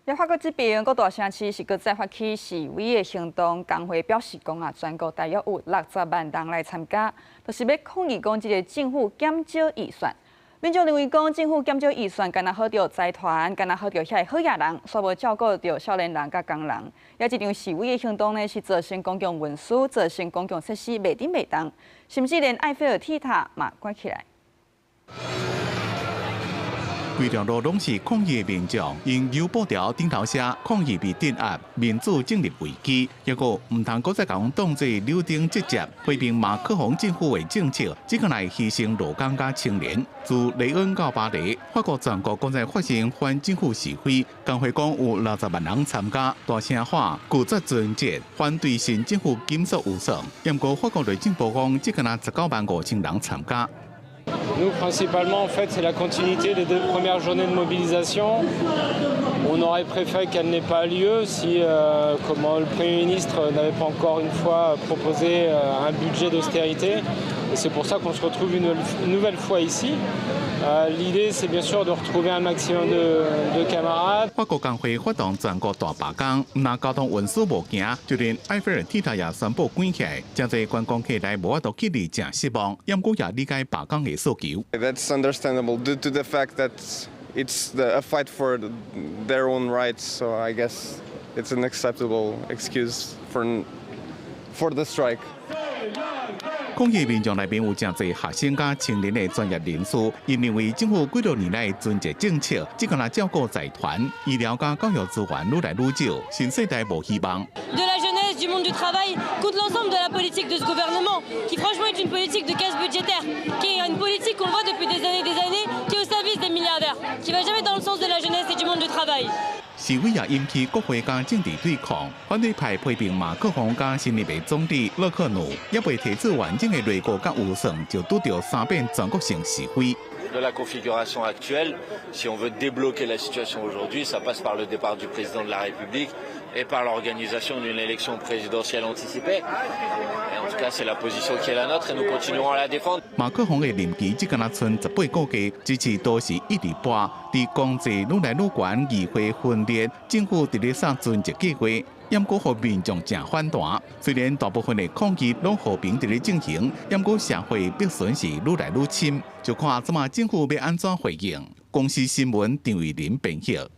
咧法国这边，各大城市是搁再发起示威的行动，工会表示讲全国大约有60万人来参加，就是要抗议讲这个政府减少预算。民众认为讲政府减少预算，干那好着财团，干那好着遐好野人，煞无照顾着少年人甲工人。也这场示威的行动呢，是造成公共运输、造成公共设施袂顶袂当，甚至连埃菲尔铁塔嘛关起来。 规条路拢是抗议的民众，因邮报条顶头写抗议被镇压，民主政治危机。结果唔通搁再讲当作柳丁直接批评马克宏政府的政策，只可来牺牲劳工甲青年。自雷恩到巴黎，法国全国刚才发生反政府示威，工会讲有60万人参加，大声喊拒绝尊节，反对新政府减少预算。不过法国内政部讲只可能19万5千人参加。 Nous, principalement, en fait, c'est la continuité des 2 premières journées de mobilisation. On aurait préféré qu'elle n'ait pas lieu si comment, le Premier ministre n'avait pas encore une fois proposé un budget d'austérité. Et c'est pour ça qu'on se retrouve une nouvelle fois ici. L'idée, c'est bien sûr de retrouver un maximum de camarades. 法国工会发动全国大罢工，唔但交通运输无行，就连埃菲尔铁塔也宣布关起来，真侪观光客来无法度去哩，真失望。不过也理解罢工的诉求。 That's understandable due to the fact that it's a fight for their own rights. So I guess it's an acceptable excuse for the strike. 抗议民众内面有真侪学生甲青年的专业人士，因认为政府几多年来尊节政策，只敢来照顾财团，医疗甲教育资源愈来愈少，新世代无希望。 De la jeunesse, du monde du travail, contre l'ensemble de la politique de ce gouvernement, qui franchement est une politique de casse budgétaire, qui est une politique qu'on voit depuis des années, qui est au service des milliardaires, qui va jamais dans le sens de la jeunesse et du monde du travail. 示威也引起国会甲政治对抗，反对派批评马克宏甲新任的总理勒克努，也未提出完整的内阁甲预算，就拄到3遍全国性示威。 De la configuration actuelle, si on veut débloquer la situation aujourd'hui, ça passe par le départ du président de la République et par l'organisation d'une élection présidentielle anticipée. Et en tout cas, c'est la position qui est la nôtre et nous continuerons à la défendre. 马克宏的任期只敢剩18个月，支持都是一直搬，伫经济愈来愈悬，议会分裂，政府直咧送尊节计划。 也过互民众正反弹，虽然大部分的抗议拢和平伫咧进行，也过社会逼损是愈来愈深，就看怎么政府要安怎回应。公司新闻张伟林编译。